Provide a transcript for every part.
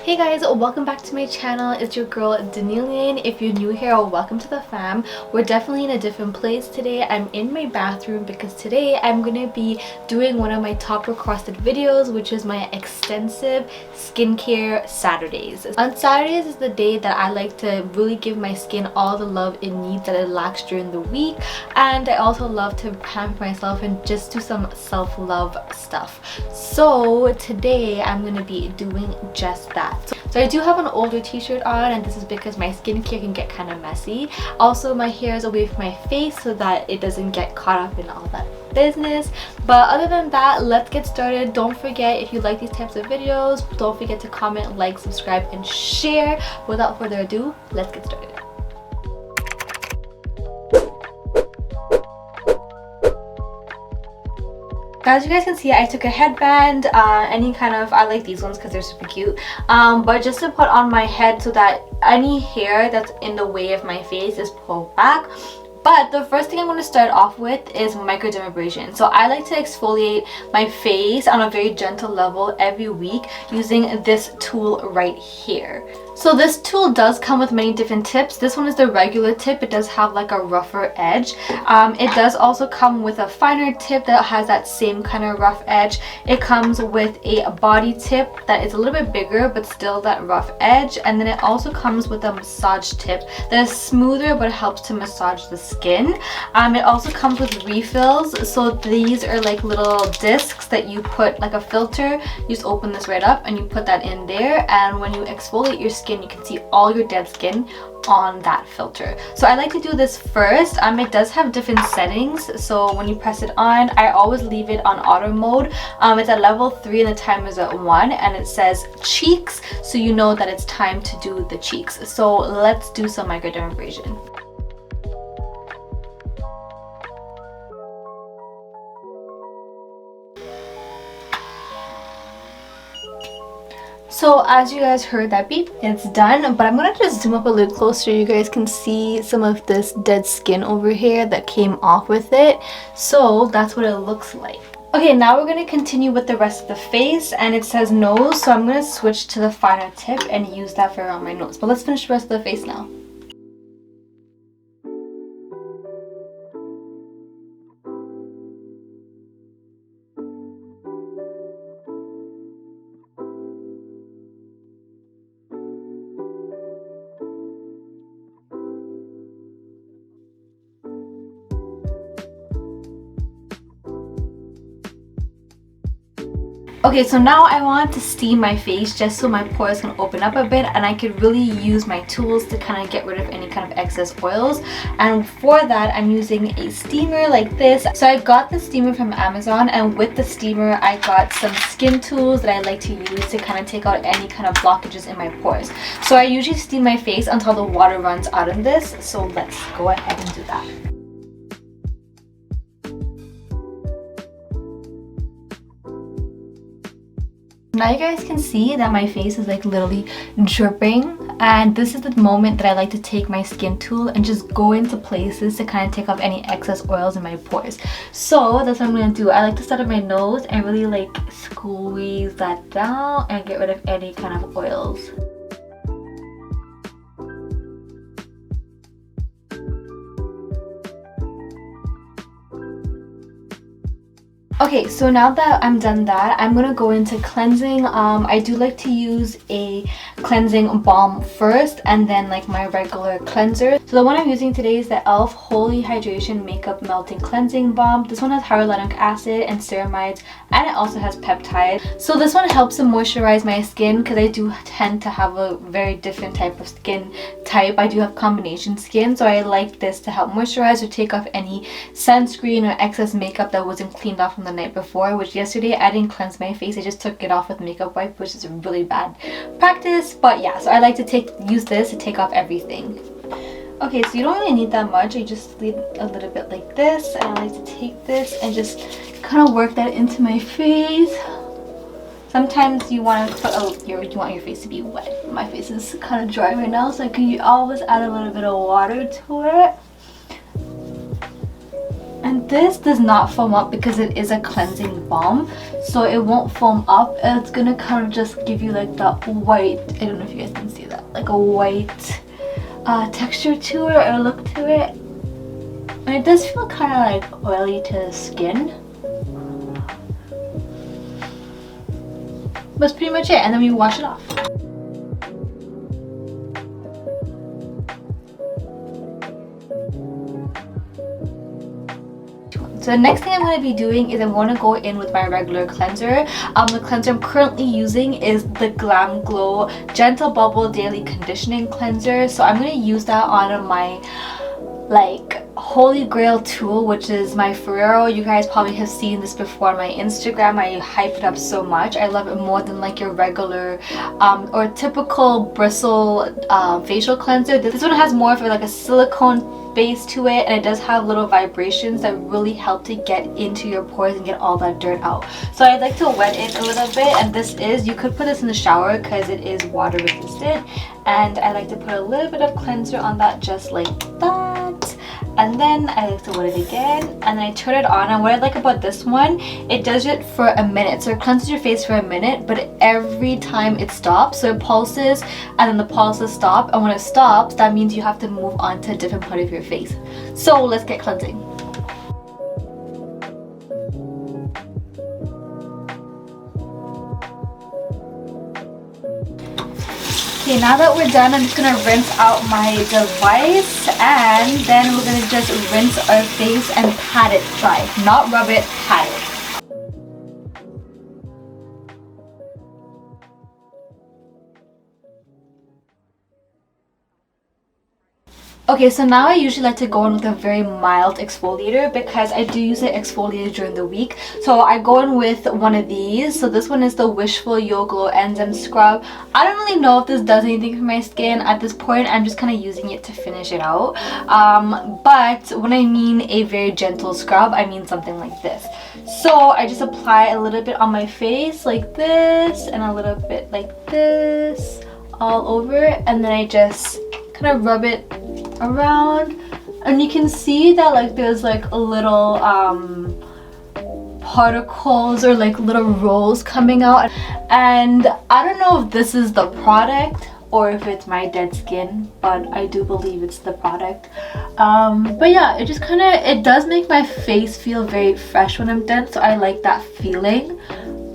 Hey guys, welcome back to my channel. It's your girl Dannilian. If you're new here, welcome to the fam. We're definitely in a different place today. I'm in my bathroom because today I'm gonna be doing one of my top requested videos, which is my extensive skincare Saturdays. On Saturdays is the day that I like to really give my skin all the love it needs that it lacks during the week, and I also love to pamper myself and just do some self-love stuff. So today I'm gonna be doing just that. So I do have an older t-shirt on, and this is because my skincare can get kind of messy. Also, my hair is away from my face so that it doesn't get caught up in all that business. But other than that, let's get started. Don't forget, if you like these types of videos, don't forget to comment, like, subscribe, and share. Without further ado, let's get started. As you guys can see, I took a headband, any kind of, I like these ones because they're super cute, but just to put on my head so that any hair that's in the way of my face is pulled back. But the first thing I'm going to start off with is microdermabrasion. So I like to exfoliate my face on a very gentle level every week using this tool right here. So this tool does come with many different tips. This one is the regular tip. It does have like a rougher edge. It does also come with a finer tip that has that same kind of rough edge. It comes with a body tip that is a little bit bigger but still that rough edge. And then it also comes with a massage tip that is smoother but helps to massage the skin. It also comes with refills. So these are like little discs that you put like a filter. You just open this right up and you put that in there, and when you exfoliate your skin, you can see all your dead skin on that filter. So I like to do this first. It does have different settings, so when you press it on, I always leave it on auto mode. It's at level 3 and the timer is at 1, and it says cheeks, so you know that it's time to do the cheeks. So let's do some microdermabrasion. So as you guys heard that beep, it's done, but I'm gonna just zoom up a little closer. You guys can see some of this dead skin over here that came off with it. So that's what it looks like. Okay, now we're gonna continue with the rest of the face, and it says nose, so I'm gonna switch to the finer tip and use that for around my nose. But let's finish the rest of the face now. Okay, so now I want to steam my face just so my pores can open up a bit and I could really use my tools to kind of get rid of any kind of excess oils. And for that, I'm using a steamer like this. So I got the steamer from Amazon, and with the steamer, I got some skin tools that I like to use to kind of take out any kind of blockages in my pores. So I usually steam my face until the water runs out of this. So let's go ahead and do that. Now you guys can see that my face is like literally dripping, and this is the moment that I like to take my skin tool and just go into places to kind of take off any excess oils in my pores. So that's what I'm going to do. I like to start at my nose and really like squeeze that down and get rid of any kind of oils. Okay, so now that I'm done that, I'm gonna go into cleansing. I do like to use a cleansing balm first and then like my regular cleanser. So the one I'm using today is the e.l.f. Holy Hydration Makeup Melting Cleansing Balm. This one has hyaluronic acid and ceramides, and it also has peptides. So this one helps to moisturize my skin because I do tend to have a very different type of skin type. I do have combination skin, so I like this to help moisturize or take off any sunscreen or excess makeup that wasn't cleaned off from the night before, which yesterday I didn't cleanse my face. I just took it off with makeup wipe, which is a really bad practice. But yeah, so I like to use this to take off everything. Okay, so you don't really need that much. You just leave a little bit like this, and I like to take this and just kind of work that into my face. Sometimes you want to put you want your face to be wet. My face is kind of dry right now, so I can always add a little bit of water to it and this does not foam up because it is a cleansing balm, so it won't foam up. It's gonna kind of just give you like that white, I don't know if you guys can see that, like a white texture to it or look to it. And it does feel kind of like oily to the skin. That's pretty much it, and then we wash it off. So the next thing I'm going to be doing is I'm going to go in with my regular cleanser. The cleanser I'm currently using is the Glam Glow Gentle Bubble Daily Conditioning Cleanser. So I'm going to use that on my like holy grail tool, which is my Ferrero. You guys probably have seen this before on my Instagram. I hype it up so much. I love it more than like your regular or typical bristle facial cleanser. This one has more of like a silicone base to it, and it does have little vibrations that really help to get into your pores and get all that dirt out. So I'd like to wet it a little bit, and this is, you could put this in the shower because it is water resistant, and I like to put a little bit of cleanser on that just like that. And then I like to wet it again, and then I turn it on. And what I like about this one, it does it for a minute. So it cleanses your face for a minute, but every time it stops. So it pulses, and then the pulses stop. And when it stops, that means you have to move on to a different part of your face. So let's get cleansing. Okay, now that we're done, I'm just gonna rinse out my device, and then we're gonna just rinse our face and pat it dry. Not rub it, pat it. Okay, so now I usually like to go in with a very mild exfoliator because I do use an exfoliator during the week. So I go in with one of these. So this one is the Wishful Yo Glow Enzyme Scrub. I don't really know if this does anything for my skin at this point. I'm just kind of using it to finish it out. But when I mean a very gentle scrub, I mean something like this. So I just apply a little bit on my face like this, and a little bit like this all over it, and then I just kind of rub it around, and you can see that like there's like a little particles or like little rolls coming out, and I don't know if this is the product or if it's my dead skin, but I do believe it's the product. But yeah, it just kind of, it does make my face feel very fresh when I'm done, so I like that feeling.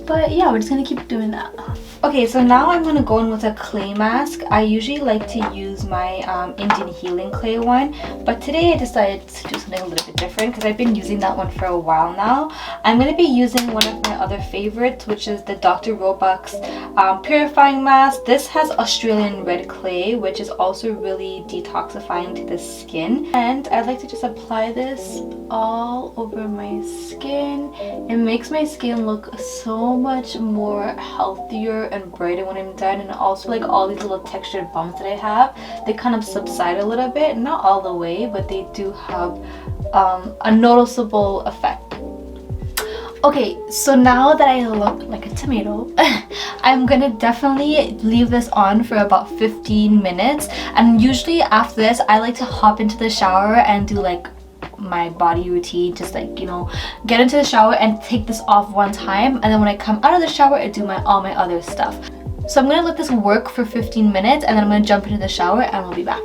But yeah, we're just gonna keep doing that. Okay, so now I'm gonna go in with a clay mask. I usually like to use my Indian Healing Clay one, but today I decided to do something a little bit different because I've been using that one for a while now. I'm gonna be using one of my other favorites, which is the Dr. Roebuck's Purifying Mask. This has Australian red clay, which is also really detoxifying to the skin. And I like to just apply this all over my skin. It makes my skin look so much more healthier and brighter when I'm done, and also like all these little textured bumps that I have, they kind of subside a little bit, not all the way, but they do have a noticeable effect. Okay, so now that I look like a tomato, I'm gonna definitely leave this on for about 15 minutes, and usually after this I like to hop into the shower and do like my body routine, just like, you know, get into the shower and take this off one time, and then when I come out of the shower I do all my other stuff. So I'm gonna let this work for 15 minutes, and then I'm gonna jump into the shower and we'll be back.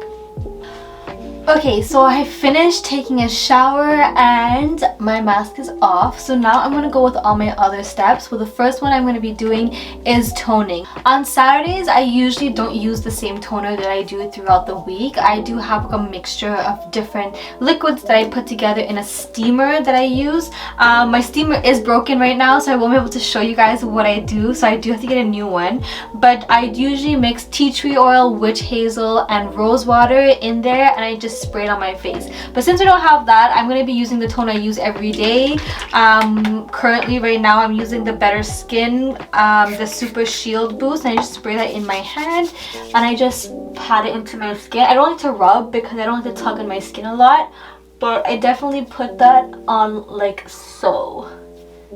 Okay, so I finished taking a shower and my mask is off. So now I'm going to go with all my other steps. Well, the first one I'm going to be doing is toning. On Saturdays, I usually don't use the same toner that I do throughout the week. I do have a mixture of different liquids that I put together in a steamer that I use. My steamer is broken right now, so I won't be able to show you guys what I do. So I do have to get a new one. But I usually mix tea tree oil, witch hazel, and rose water in there, and I just spray it on my face. But since I don't have that, I'm going to be using the toner I use every day. Currently right now I'm using the Better Skin, the Super Shield Boost, and I just spray that in my hand and I just pat it into my skin. I don't like to rub because I don't like to tug on my skin a lot, but I definitely put that on like so.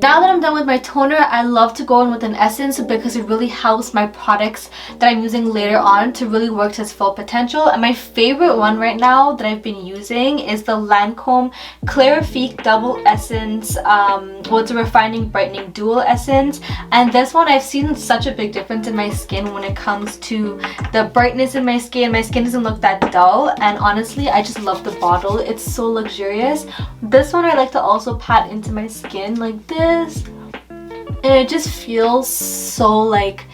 Now that I'm done with my toner, I love to go in with an essence because it really helps my products that I'm using later on to really work to its full potential. And my favorite one right now that I've been using is the Lancome Clarifique Double Essence. Well, it's a refining brightening dual essence. And this one, I've seen such a big difference in my skin when it comes to the brightness in my skin. My skin doesn't look that dull. And honestly, I just love the bottle. It's so luxurious. This one I like to also pat into my skin like this. And it just feels so like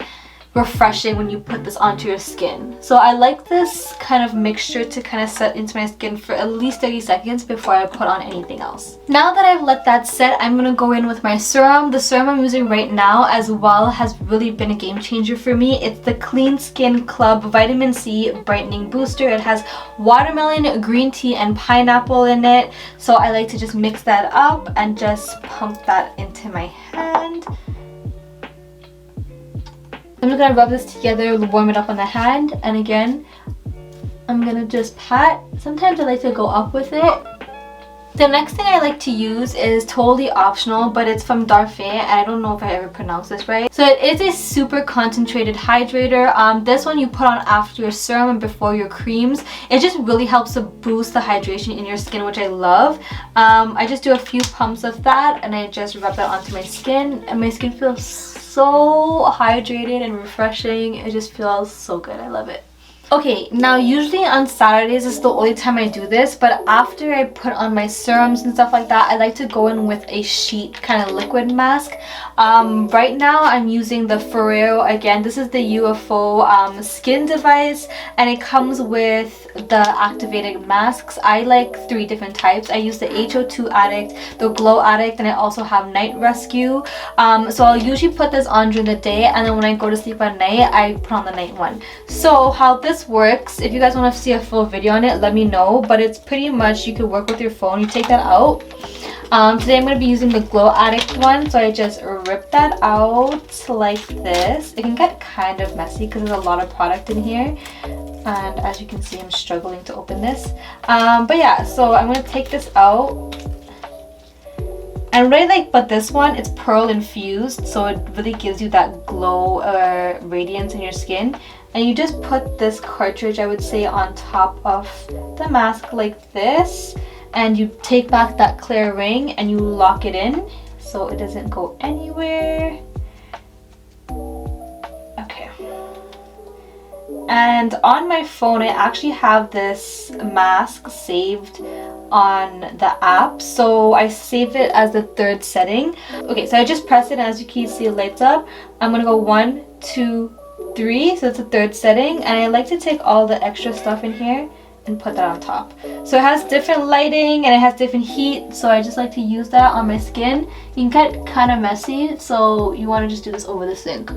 refreshing when you put this onto your skin. So I like this kind of mixture to kind of set into my skin for at least 30 seconds before I put on anything else. Now that I've let that set, I'm going to go in with my serum. The serum I'm using right now as well has really been a game changer for me. It's the Clean Skin Club Vitamin C Brightening Booster. It has watermelon, green tea, and pineapple in it. So I like to just mix that up and just pump that into my hand. I'm just gonna rub this together, warm it up on the hand, and again, I'm gonna just pat. Sometimes I like to go up with it. The next thing I like to use is totally optional, but it's from Darphin, and I don't know if I ever pronounced this right. So it is a super concentrated hydrator. This one you put on after your serum and before your creams. It just really helps to boost the hydration in your skin, which I love. I just do a few pumps of that, and I just rub that onto my skin, and my skin feels so hydrated and refreshing. It just feels so good. I love it. Okay, now usually on Saturdays is the only time I do this, but after I put on my serums and stuff like that, I like to go in with a sheet kind of liquid mask. Right now I'm using the Ferrero. Again, this is the UFO skin device, and it comes with the activated masks. I like 3 different types. I use the HO2 Addict, the Glow Addict, and I also have Night Rescue. So I'll usually put this on during the day, and then when I go to sleep at night, I put on the night one. So how this works, if you guys want to see a full video on it, let me know, but it's pretty much you can work with your phone. You take that out. Today I'm going to be using the Glow Addict one, so I just rip that out like this. It can get kind of messy because there's a lot of product in here, and as you can see, I'm struggling to open this. But yeah, so I'm going to take this out. I really like, but this one, it's pearl infused, so it really gives you that glow or radiance in your skin. And you just put this cartridge, I would say, on top of the mask like this, and you take back that clear ring and you lock it in so it doesn't go anywhere. Okay. And on my phone, I actually have this mask saved on the app, so I save it as the 3rd setting. Okay, so I just press it, and as you can see, it lights up. I'm gonna go 1, 2, 3, so it's the 3rd setting, and I like to take all the extra stuff in here and put that on top. So it has different lighting and it has different heat, so I just like to use that on my skin. You can get kind of messy, so you want to just do this over the sink.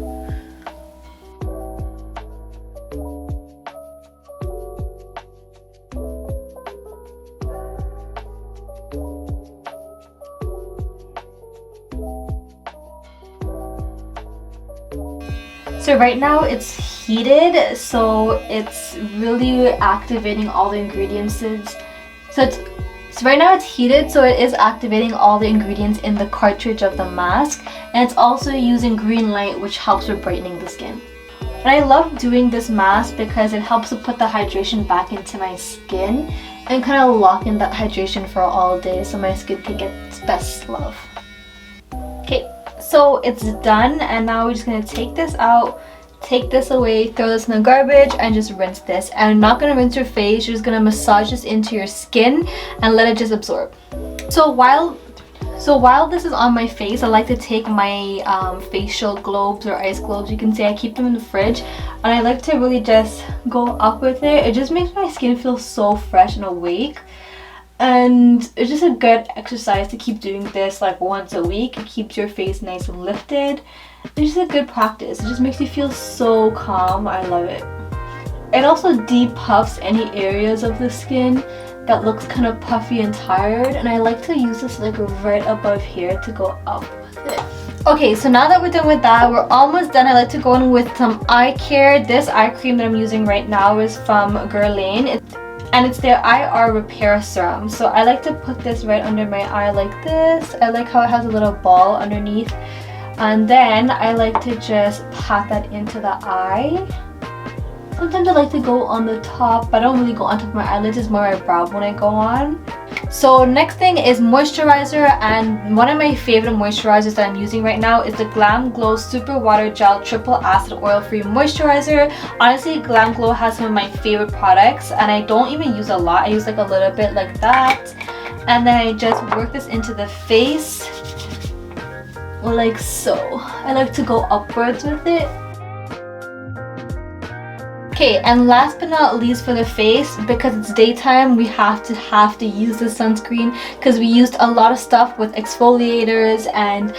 So right now it's heated, so it's really activating all the ingredients. So right now it's heated, so it is activating all the ingredients in the cartridge of the mask, and it's also using green light, which helps with brightening the skin. And I love doing this mask because it helps to put the hydration back into my skin and kind of lock in that hydration for all day, so my skin can get its best love. Okay. So it's done, and now we're just going to take this out, take this away, throw this in the garbage, and just rinse this. And I'm not going to rinse your face, you're just going to massage this into your skin and let it just absorb. So while this is on my face, I like to take my facial globes or ice globes. You can see I keep them in the fridge, and I like to really just go up with it. It just makes my skin feel so fresh and awake. And it's just a good exercise to keep doing this like once a week. It keeps your face nice and lifted. It's just a good practice. It just makes you feel so calm. I love it. It also depuffs any areas of the skin that looks kind of puffy and tired. And I like to use this like right above here to go up with it. Okay, so now that we're done with that, we're almost done. I like to go in with some eye care. This eye cream that I'm using right now is from Guerlain. and it's their IR Repair Serum. So I like to put this right under my eye like this. I like how it has a little ball underneath, and then I like to just pat that into the eye. Sometimes I like to go on the top, but I don't really go on top of my eyelids. It's more my brow when I go on. So next thing is moisturizer, and one of my favorite moisturizers that I'm using right now is the Glam Glow Super Water Gel Triple Acid Oil Free Moisturizer. Honestly, Glam Glow has some of my favorite products, and I don't even use a lot. I use like a little bit like that, and then I just work this into the face like so. I like to go upwards with it. Okay, and last but not least for the face, because it's daytime, we have to use the sunscreen, because we used a lot of stuff with exfoliators and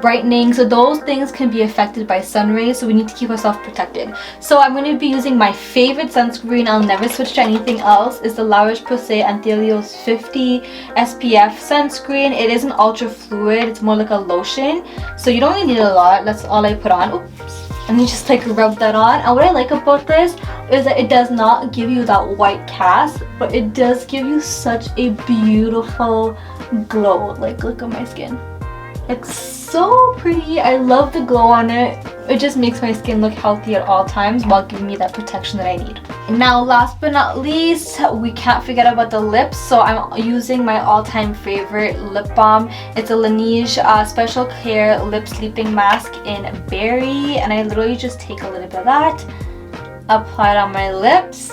brightening, so those things can be affected by sun rays, so we need to keep ourselves protected. So I'm going to be using my favorite sunscreen. I'll never switch to anything else. It's the La Roche-Posay Anthelios 50 SPF sunscreen. It is an ultra fluid. It's more like a lotion, so you don't really need a lot. That's all I put on. Oops. And you just like rub that on. And what I like about this is that it does not give you that white cast, but it does give you such a beautiful glow. Like, look at my skin. It's so pretty. I love the glow on it. It just makes my skin look healthy at all times while giving me that protection that I need. Now, last but not least, we can't forget about the lips. So I'm using my all-time favorite lip balm. It's a Laneige Special Care Lip Sleeping Mask in Berry, and I literally just take a little bit of that, apply it on my lips,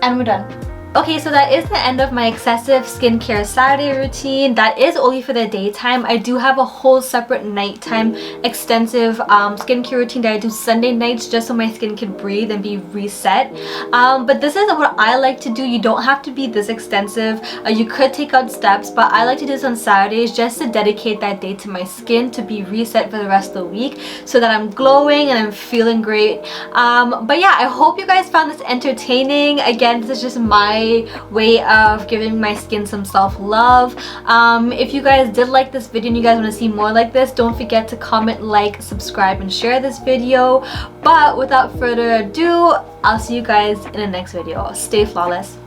and we're done. Okay, so that is the end of my excessive skincare Saturday routine. That is only for the daytime. I do have a whole separate nighttime extensive skincare routine that I do Sunday nights, just so my skin can breathe and be reset. But this is what I like to do. You don't have to be this extensive. You could take out steps, but I like to do this on Saturdays just to dedicate that day to my skin to be reset for the rest of the week, so that I'm glowing and I'm feeling great. But yeah, I hope you guys found this entertaining. Again, this is just my way of giving my skin some self-love. If you guys did like this video and you guys want to see more like this, don't forget to comment, like, subscribe, and share this video. But without further ado, I'll see you guys in the next video. Stay flawless.